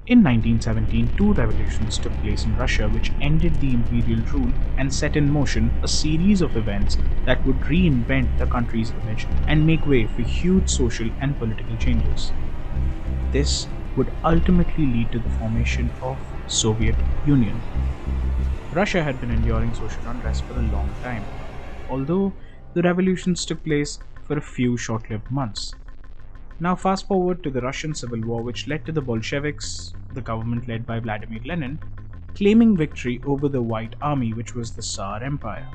In 1917, two revolutions took place in Russia which ended the imperial rule and set in motion a series of events that would reinvent the country's image and make way for huge social and political changes. This would ultimately lead to the formation of Soviet Union. Russia had been enduring social unrest for a long time, although the revolutions took place for a few short-lived months. Now fast forward to the Russian Civil War, which led to the Bolsheviks, the government led by Vladimir Lenin, claiming victory over the White Army, which was the Tsar Empire.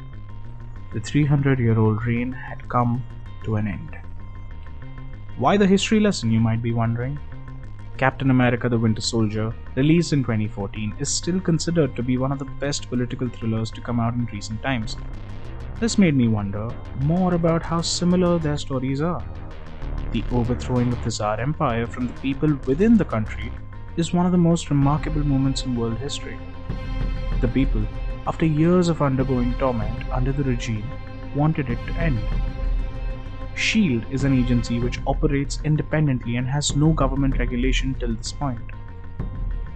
The 300-year-old reign had come to an end. Why the history lesson, you might be wondering? Captain America the Winter Soldier, released in 2014, is still considered to be one of the best political thrillers to come out in recent times. This made me wonder more about how similar their stories are. The overthrowing of the Tsar Empire from the people within the country is one of the most remarkable moments in world history. The people, after years of undergoing torment under the regime, wanted it to end. SHIELD is an agency which operates independently and has no government regulation till this point.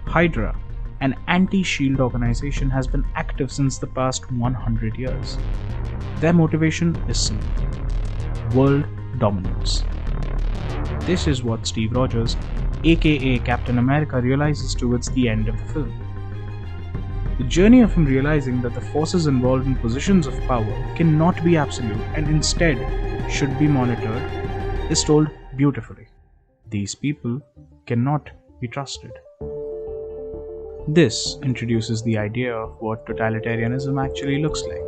Hydra, an anti-SHIELD organization, has been active since the past 100 years. Their motivation is simple: world dominance. This is what Steve Rogers, aka Captain America, realizes towards the end of the film. The journey of him realizing that the forces involved in positions of power cannot be absolute and instead should be monitored is told beautifully. These people cannot be trusted. This introduces the idea of what totalitarianism actually looks like.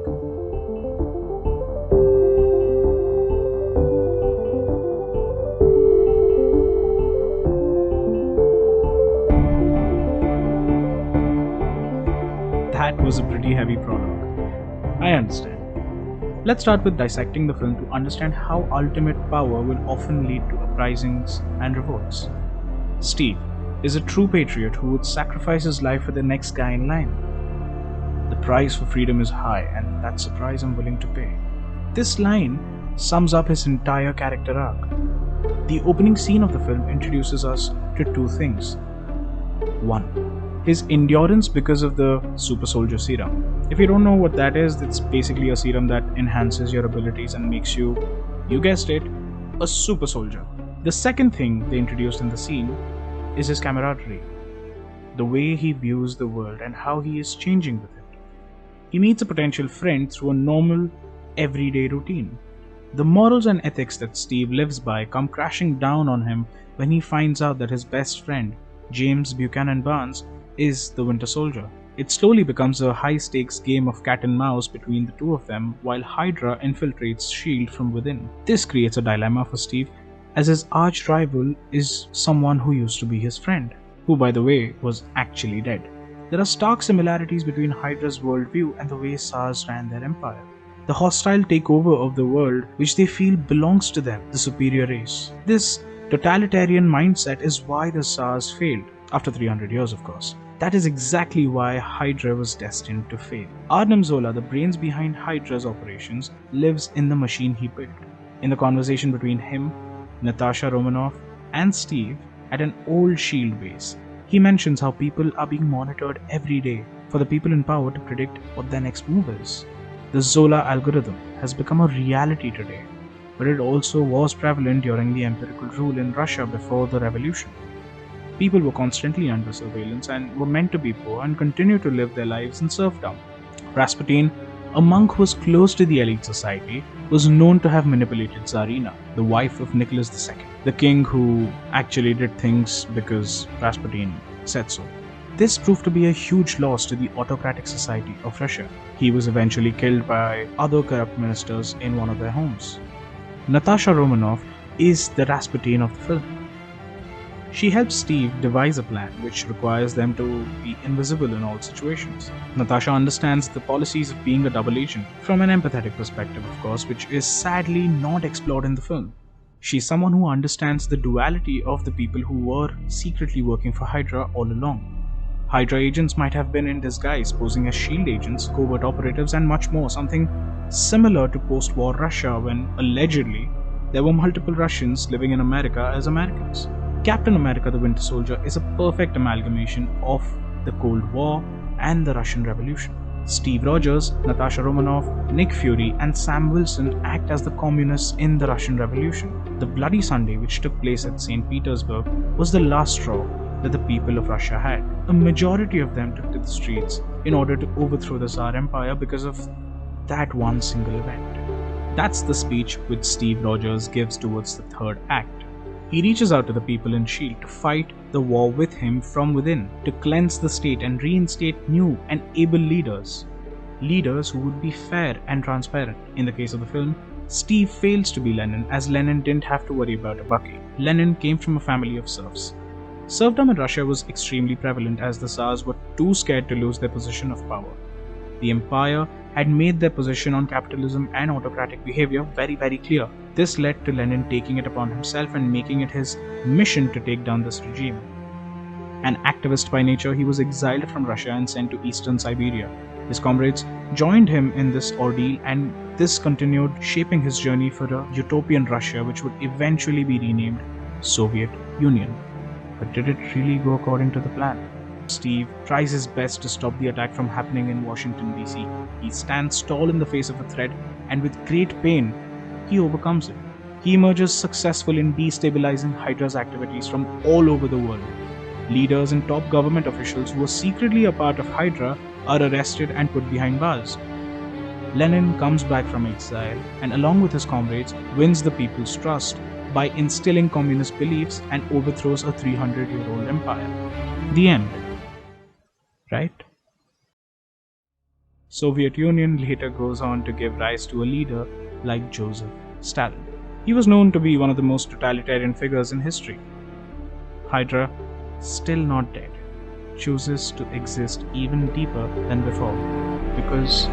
That was a pretty heavy prologue. I understand. Let's start with dissecting the film to understand how ultimate power will often lead to uprisings and revolts. Steve is a true patriot who would sacrifice his life for the next guy in line. The price for freedom is high, and that's the price I'm willing to pay. This line sums up his entire character arc. The opening scene of the film introduces us to two things. 1. His endurance because of the super soldier serum. If you don't know what that is, it's basically a serum that enhances your abilities and makes you guessed it, a super soldier. The second thing they introduced in the scene is his camaraderie, the way he views the world and how he is changing with it. He meets a potential friend through a normal, everyday routine. The morals and ethics that Steve lives by come crashing down on him when he finds out that his best friend, James Buchanan Barnes, is the Winter Soldier. It slowly becomes a high-stakes game of cat and mouse between the two of them while Hydra infiltrates SHIELD from within. This creates a dilemma for Steve, as his arch-rival is someone who used to be his friend, who by the way was actually dead. There are stark similarities between Hydra's worldview and the way SARS ran their empire. The hostile takeover of the world which they feel belongs to them, the superior race. This totalitarian mindset is why the SARS failed, after 300 years of course. That is exactly why Hydra was destined to fail. Arnim Zola, the brains behind Hydra's operations, lives in the machine he built. In the conversation between him, Natasha Romanoff, and Steve at an old SHIELD base, he mentions how people are being monitored every day for the people in power to predict what their next move is. The Zola algorithm has become a reality today, but it also was prevalent during the empirical rule in Russia before the revolution. People were constantly under surveillance and were meant to be poor and continue to live their lives in serfdom. Rasputin, a monk who was close to the elite society, was known to have manipulated Tsarina, the wife of Nicholas II, the king who actually did things because Rasputin said so. This proved to be a huge loss to the autocratic society of Russia. He was eventually killed by other corrupt ministers in one of their homes. Natasha Romanoff is the Rasputin of the film. She helps Steve devise a plan which requires them to be invisible in all situations. Natasha understands the policies of being a double agent from an empathetic perspective, of course, which is sadly not explored in the film. She's someone who understands the duality of the people who were secretly working for Hydra all along. Hydra agents might have been in disguise, posing as SHIELD agents, covert operatives, and much more, something similar to post-war Russia when, allegedly, there were multiple Russians living in America as Americans. Captain America the Winter Soldier is a perfect amalgamation of the Cold War and the Russian Revolution. Steve Rogers, Natasha Romanoff, Nick Fury, and Sam Wilson act as the communists in the Russian Revolution. The Bloody Sunday, which took place at St. Petersburg, was the last straw that the people of Russia had. A majority of them took to the streets in order to overthrow the Tsar Empire because of that one single event. That's the speech which Steve Rogers gives towards the third act. He reaches out to the people in S.H.I.E.L.D. to fight the war with him from within, to cleanse the state and reinstate new and able leaders. Leaders who would be fair and transparent. In the case of the film, Steve fails to be Lenin, as Lenin didn't have to worry about a bucky. Lenin came from a family of serfs. Serfdom in Russia was extremely prevalent as the Tsars were too scared to lose their position of power. The empire had made their position on capitalism and autocratic behavior very clear. This led to Lenin taking it upon himself and making it his mission to take down this regime. An activist by nature, he was exiled from Russia and sent to eastern Siberia. His comrades joined him in this ordeal, and this continued shaping his journey for a utopian Russia which would eventually be renamed Soviet Union. But did it really go according to the plan? Steve tries his best to stop the attack from happening in Washington, D.C. He stands tall in the face of a threat, and with great pain, he overcomes it. He emerges successful in destabilizing Hydra's activities from all over the world. Leaders and top government officials who were secretly a part of Hydra are arrested and put behind bars. Lenin comes back from exile and, along with his comrades, wins the people's trust by instilling communist beliefs and overthrows a 300-year-old empire. The end. Right? Soviet Union later goes on to give rise to a leader like Joseph Stalin. He was known to be one of the most totalitarian figures in history. Hydra, still not dead, chooses to exist even deeper than before because